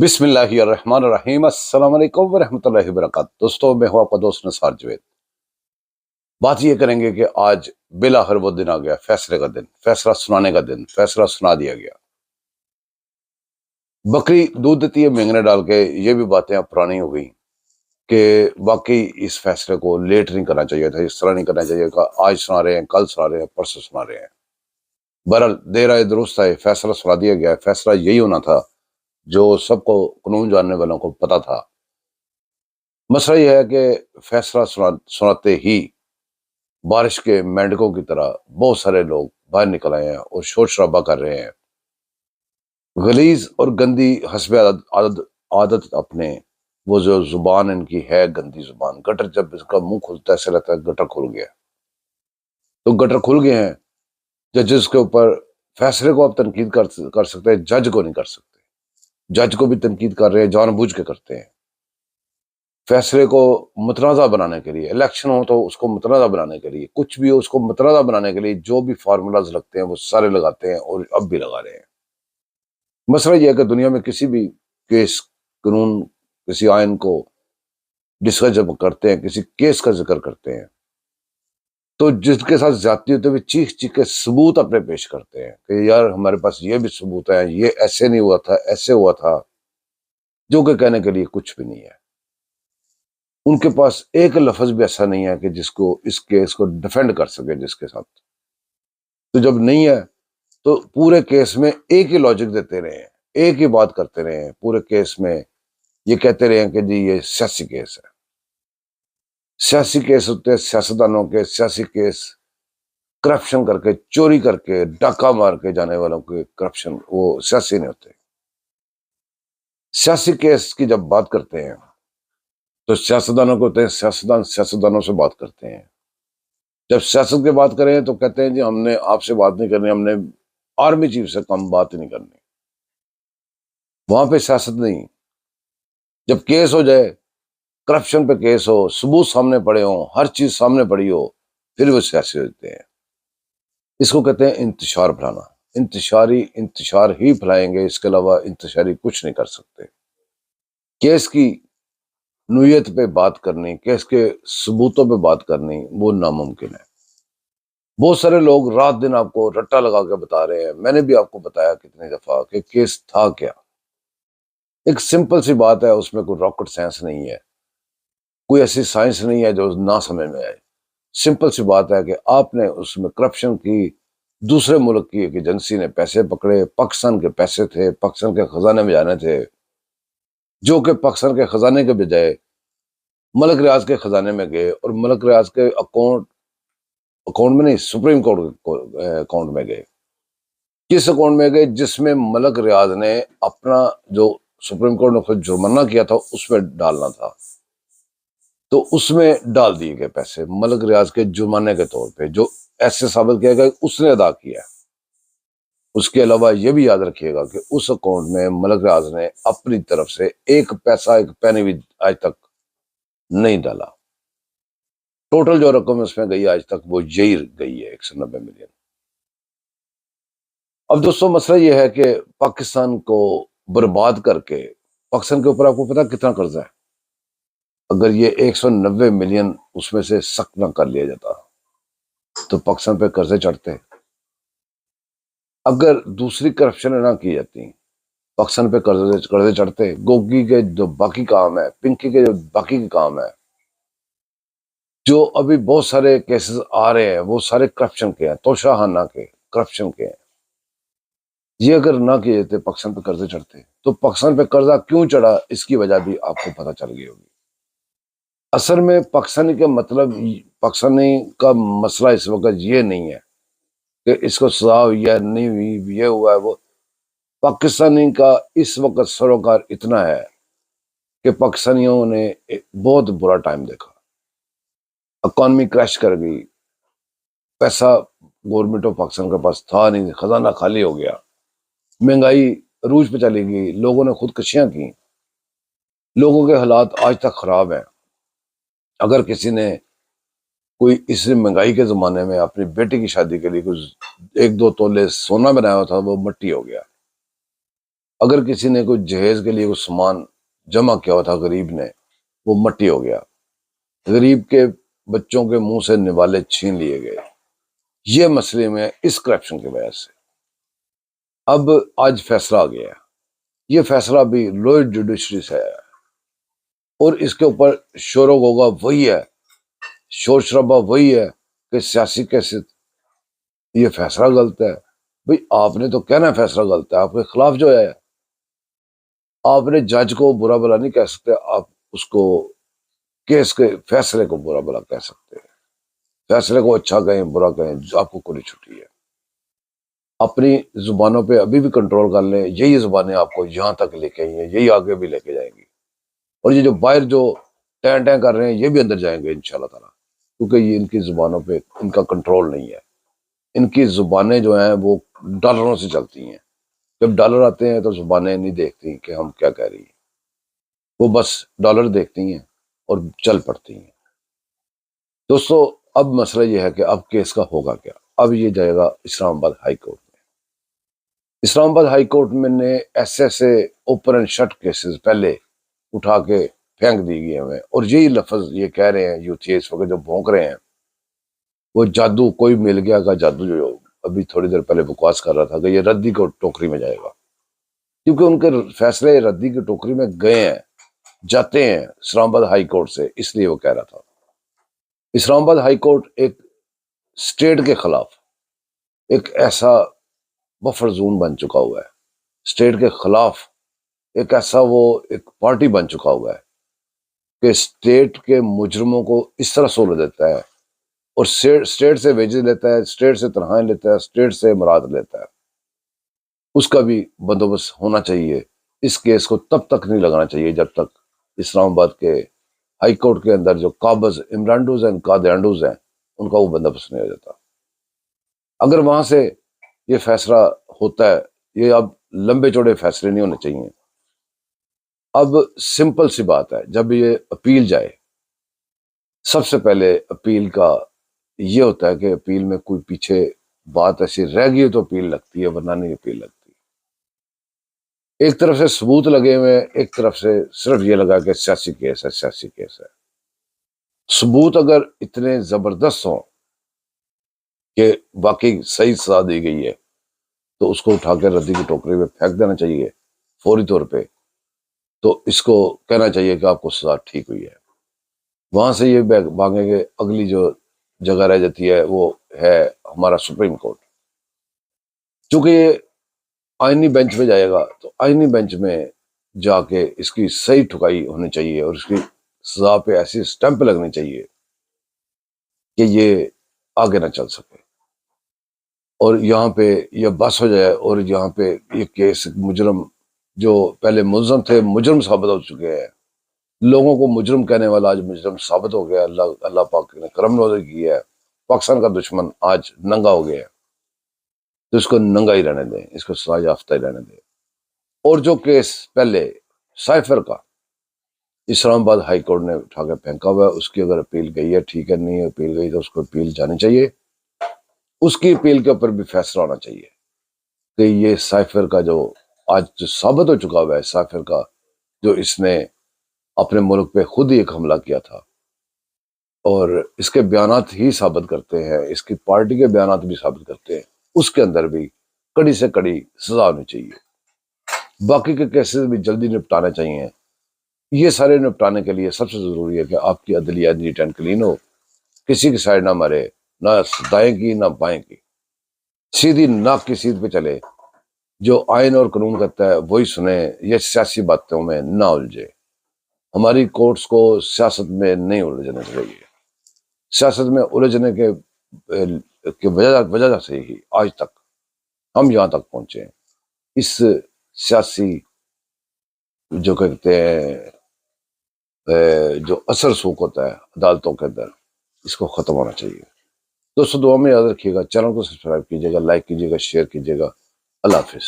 بسم اللہ الرحمن الرحیم۔ السلام علیکم ورحمۃ اللہ وبرکاتہ۔ دوستوں، میں ہوں آپ کا دوست نثار جوید۔ بات یہ کریں گے کہ آج بالآخر وہ دن آ گیا، فیصلے کا دن، فیصلہ سنانے کا دن، فیصلہ سنا دیا گیا۔ بکری دودھ دیتی ہے مینگنے ڈال کے، یہ بھی باتیں اب پرانی ہو گئی کہ واقعی اس فیصلے کو لیٹ نہیں کرنا چاہیے تھا، اس طرح نہیں کرنا چاہیے کہ آج سنا رہے ہیں، کل سنا رہے ہیں، پرسوں سنا رہے ہیں۔ بہرحال دیر آئے درست آئے، فیصلہ سنا دیا گیا۔ فیصلہ یہی ہونا تھا جو سب کو، قانون جاننے والوں کو پتا تھا۔ مسئلہ یہ ہے کہ فیصلہ سناتے ہی بارش کے مینڈکوں کی طرح بہت سارے لوگ باہر نکل آئے ہیں اور شور شرابہ کر رہے ہیں، غلیظ اور گندی حسب عادت اپنے، وہ جو زبان ان کی ہے گندی زبان، گٹر جب اس کا منہ کھلتا ہے ایسا لگتا ہے گٹر کھل گیا۔ تو گٹر کھل گئے ہیں، ججز کے اوپر فیصلے کو آپ تنقید کر سکتے ہیں، جج کو نہیں کر سکتے۔ جج کو بھی تنقید کر رہے ہیں، جان بوجھ کے کرتے ہیں۔ فیصلے کو متنازع بنانے کے لیے، الیکشن ہو تو اس کو متنازع بنانے کے لیے، کچھ بھی ہو اس کو متنازع بنانے کے لیے جو بھی فارمولاز لگتے ہیں وہ سارے لگاتے ہیں اور اب بھی لگا رہے ہیں۔ مسئلہ یہ ہے کہ دنیا میں کسی بھی کیس، قانون، کسی آئین کو ڈسکس جب کرتے ہیں، کسی کیس کا ذکر کرتے ہیں، تو جس کے ساتھ زیادتی ہوتے ہوئے چیخ چیخ کے ثبوت اپنے پیش کرتے ہیں کہ یار ہمارے پاس یہ بھی ثبوت ہے، یہ ایسے نہیں ہوا تھا، ایسے ہوا تھا، جو کہ کہنے کے لیے کچھ بھی نہیں ہے۔ ان کے پاس ایک لفظ بھی ایسا نہیں ہے کہ جس کو اس کیس کو ڈیفینڈ کر سکے جس کے ساتھ۔ تو جب نہیں ہے تو پورے کیس میں ایک ہی لاجک دیتے رہے ہیں، ایک ہی بات کرتے رہے ہیں، پورے کیس میں یہ کہتے رہے ہیں کہ جی یہ سیاسی کیس ہے۔ سیاسی کیس ہوتے ہیں سیاستدانوں کے، سیاسی کیس کرپشن کر کے، چوری کر کے، ڈاکہ مار کے جانے والوں کے کرپشن، وہ سیاسی نہیں ہوتے۔ سیاسی کیس کی جب بات کرتے ہیں تو سیاستدانوں کو ہوتے ہیں، سیاستدان سیاستدانوں سے بات کرتے ہیں۔ جب سیاست کی بات کریں تو کہتے ہیں جی ہم نے آپ سے بات نہیں کرنی، ہم نے آرمی چیف سے کم بات نہیں کرنی۔ وہاں پہ سیاست نہیں۔ جب کیس ہو جائے، کرپشن پہ کیس ہو، ثبوت سامنے پڑے ہوں، ہر چیز سامنے پڑی ہو، پھر وہ سیاسی ہوتے ہیں۔ اس کو کہتے ہیں انتشار پھیلانا۔ انتشار ہی پھیلائیں گے، اس کے علاوہ انتشاری کچھ نہیں کر سکتے۔ کیس کی نوعیت پہ بات کرنی، کیس کے ثبوتوں پہ بات کرنی، وہ ناممکن ہے۔ بہت سارے لوگ رات دن آپ کو رٹا لگا کے بتا رہے ہیں، میں نے بھی آپ کو بتایا کتنی دفعہ کہ کیس تھا کیا۔ ایک سمپل سی بات ہے، اس میں کوئی راکٹ سائنس نہیں ہے، کوئی ایسی سائنس نہیں ہے جو نہ سمجھ میں آئے۔ سمپل سی بات ہے کہ آپ نے اس میں کرپشن کی، دوسرے ملک کی ایک ایجنسی نے پیسے پکڑے، پاکستان کے پیسے تھے، پاکستان کے خزانے میں جانے تھے، جو کہ پاکستان کے خزانے کے بجائے ملک ریاض کے خزانے میں گئے، اور ملک ریاض کے اکاؤنٹ میں نہیں، سپریم کورٹ اکاؤنٹ میں گئے۔ کس اکاؤنٹ میں گئے؟ جس میں ملک ریاض نے اپنا جو سپریم کورٹ نے خود جرمانہ کیا تھا اس میں ڈالنا تھا، تو اس میں ڈال دیے گئے پیسے ملک ریاض کے جرمانے کے طور پہ، جو ایسے ثابت کیا گیا اس نے ادا کیا ہے۔ اس کے علاوہ یہ بھی یاد رکھیے گا کہ اس اکاؤنٹ میں ملک ریاض نے اپنی طرف سے ایک پیسہ، ایک پینی بھی آج تک نہیں ڈالا۔ ٹوٹل جو رقم اس میں گئی آج تک وہ یہی گئی ہے، 190 ملین۔ اب دوستوں مسئلہ یہ ہے کہ پاکستان کو برباد کر کے، پاکستان کے اوپر آپ کو پتا کتنا قرضہ ہے؟ اگر یہ 190 ملین اس میں سے سخت نہ کر لیا جاتا تو پاکستان پہ قرضے چڑھتے۔ اگر دوسری کرپشن نہ کی جاتی، پاکستان پہ قرضے چڑھتے۔ گوگی کے جو باقی کام ہے، پنکی کے جو باقی کے کام ہے، جو ابھی بہت سارے کیسز آ رہے ہیں، وہ سارے کرپشن کے ہیں، توشہ خانہ کے، کرپشن کے ہیں۔ یہ اگر نہ کیے جاتے پاکستان پہ قرضے چڑھتے۔ تو پاکستان پہ قرضہ کیوں چڑھا، اس کی وجہ بھی آپ کو پتہ چل گئی ہوگی۔ اصل میں پاکستانی کا مطلب، پاکستانی کا مسئلہ اس وقت یہ نہیں ہے کہ اس کو سزا ہوئی ہے نہیں ہوئی، یہ ہوا ہے وہ۔ پاکستانی کا اس وقت سروکار اتنا ہے کہ پاکستانیوں نے بہت برا ٹائم دیکھا، اکانومی کریش کر گئی، پیسہ گورنمنٹ آف پاکستان کے پاس تھا نہیں، خزانہ خالی ہو گیا، مہنگائی عروج پہ چلی گئی، لوگوں نے خودکشیاں کی، لوگوں کے حالات آج تک خراب ہیں۔ اگر کسی نے کوئی اس مہنگائی کے زمانے میں اپنی بیٹی کی شادی کے لیے کچھ 1-2 تولے سونا بنایا ہوا تھا، وہ مٹی ہو گیا۔ اگر کسی نے کوئی جہیز کے لیے کوئی سامان جمع کیا ہوا تھا غریب نے، وہ مٹی ہو گیا، غریب کے بچوں کے منہ سے نوالے چھین لیے گئے، یہ مسئلے میں اس کرپشن کی وجہ سے اب آج فیصلہ آ گیا ہے۔ یہ فیصلہ بھی لوئر جوڈیشری سے آیا ہے اور اس کے اوپر شور و غوغا وہی ہے، شور شرابہ وہی ہے کہ سیاسی کیسے یہ فیصلہ غلط ہے۔ بھئی آپ نے تو کہنا ہے فیصلہ غلط ہے، آپ کے خلاف جو ہے آپ نے جج کو برا بلا نہیں کہہ سکتے، آپ اس کو کیس کے فیصلے کو برا بلا کہہ سکتے ہیں، فیصلے کو اچھا کہیں برا کہیں، آپ کو کھلی چھٹی ہے۔ اپنی زبانوں پہ ابھی بھی کنٹرول کر لیں، یہی زبانیں آپ کو یہاں تک لے کے آئی ہیں، یہی آگے بھی لے کے جائیں گی، اور یہ جو باہر جو ٹین ٹین کر رہے ہیں یہ بھی اندر جائیں گے انشاءاللہ تعالیٰ، کیونکہ یہ ان کی زبانوں پہ ان کا کنٹرول نہیں ہے۔ ان کی زبانیں جو ہیں وہ ڈالروں سے چلتی ہیں، جب ڈالر آتے ہیں تو زبانیں نہیں دیکھتی کہ ہم کیا کہہ رہی ہیں، وہ بس ڈالر دیکھتی ہیں اور چل پڑتی ہیں۔ دوستو اب مسئلہ یہ ہے کہ اب کیس کا ہوگا کیا؟ اب یہ جائے گا اسلام آباد ہائی کورٹ میں۔ اسلام آباد ہائی کورٹ میں نے ایسے اوپن اینڈ شٹ کیسز پہلے اٹھا کے پھینک دی گئی ہمیں، اور یہی لفظ یہ کہہ رہے ہیں یوتھی اس وقت جو بھونک رہے ہیں، وہ جادو کوئی مل گیا کا جادو جو ابھی تھوڑی دیر پہلے بکواس کر رہا تھا کہ یہ ردی کو ٹوکری میں جائے گا، کیونکہ ان کے فیصلے ردی کی ٹوکری میں گئے ہیں، جاتے ہیں اسلام آباد ہائی کورٹ سے، اس لیے وہ کہہ رہا تھا۔ اسلام آباد ہائی کورٹ ایک اسٹیٹ کے خلاف ایک ایسا بفر زون بن چکا ہوا ہے، اسٹیٹ کے خلاف ایک ایسا وہ ایک پارٹی بن چکا ہوا ہے کہ اسٹیٹ کے مجرموں کو اس طرح سہولت دیتا ہے، اور اسٹیٹ سے ویجز لیتا ہے، اسٹیٹ سے تنخواہیں لیتا ہے، اسٹیٹ سے مراد لیتا ہے۔ اس کا بھی بندوبست ہونا چاہیے۔ اس کیس کو تب تک نہیں لگانا چاہیے جب تک اسلام آباد کے ہائی کورٹ کے اندر جو قابض عمرانڈوز ہیں، قادیانڈوز ہیں، ان کا وہ بندوبست نہیں ہو جاتا۔ اگر وہاں سے یہ فیصلہ ہوتا ہے، یہ اب لمبے چوڑے فیصلے نہیں ہونے چاہیے، اب سمپل سی بات ہے، جب یہ اپیل جائے، سب سے پہلے اپیل کا یہ ہوتا ہے کہ اپیل میں کوئی پیچھے بات ایسی رہ گئی تو اپیل لگتی ہے، ورنہ نہیں اپیل لگتی۔ ایک طرف سے ثبوت لگے ہوئے، ایک طرف سے صرف یہ لگا کہ سیاسی کیس ہے، سیاسی کیس ہے۔ ثبوت اگر اتنے زبردست ہوں کہ واقعی صحیح سزا دی گئی ہے تو اس کو اٹھا کے ردی کی ٹوکری میں پھینک دینا چاہیے فوری طور پہ، تو اس کو کہنا چاہیے کہ آپ کو سزا ٹھیک ہوئی ہے۔ وہاں سے یہ مانگیں کہ اگلی جو جگہ رہ جاتی ہے وہ ہے ہمارا سپریم کورٹ، چونکہ یہ آئینی بینچ پہ جائے گا تو آئینی بینچ میں جا کے اس کی صحیح ٹھکائی ہونی چاہیے، اور اس کی سزا پہ ایسی سٹیمپ لگنی چاہیے کہ یہ آگے نہ چل سکے، اور یہاں پہ یہ بس ہو جائے، اور یہاں پہ یہ کیس مجرم جو پہلے ملزم تھے مجرم ثابت ہو چکے ہیں، لوگوں کو مجرم کہنے والا آج مجرم ثابت ہو گیا، اللہ پاک نے کرم نوازی کی ہے، پاکستان کا دشمن آج ننگا ہو گیا ہے، تو اس کو ننگا ہی رہنے دیں، اس کو سزا یافتہ ہی رہنے دیں۔ اور جو کیس پہلے سائفر کا اسلام آباد ہائی کورٹ نے اٹھا کے پھینکا ہوا ہے، اس کی اگر اپیل گئی ہے ٹھیک ہے، نہیں اپیل گئی تو اس کو اپیل جانی چاہیے، اس کی اپیل کے اوپر بھی فیصلہ ہونا چاہیے کہ یہ سائفر کا جو آج جو ثابت ہو چکا ہوا ہے، سائفر کا جو اس نے اپنے ملک پہ خود ہی ایک حملہ کیا تھا، اور اس کے بیانات ہی ثابت کرتے ہیں، اس کی پارٹی کے بیانات بھی ثابت کرتے ہیں، اس کے اندر بھی کڑی سے کڑی سزا ہونی چاہیے۔ باقی کے کیسز بھی جلدی نپٹانے چاہیے۔ یہ سارے نپٹانے کے لیے سب سے ضروری ہے کہ آپ کی عدلیہ نیٹ اینڈ کلین ہو، کسی کی سائڈ نہ مرے، نہ دائیں کی نہ بائیں کی، سیدھی ناک کی سیدھ پہ چلے، جو آئین اور قانون کہتا ہے وہی سنے، یہ سیاسی باتوں میں نہ الجھے۔ ہماری کورٹس کو سیاست میں نہیں الجھنے چاہیے، سیاست میں الجھنے کے وجہ سے ہی آج تک ہم یہاں تک پہنچے ہیں۔ اس سیاسی جو کہتے ہیں جو اثر سوک ہوتا ہے عدالتوں کے اندر، اس کو ختم ہونا چاہیے۔ دوستو دعا میں یاد رکھیے گا، چینل کو سبسکرائب کیجیے گا، لائک کیجیے گا، شیئر کیجیے گا۔ اللہ حافظ۔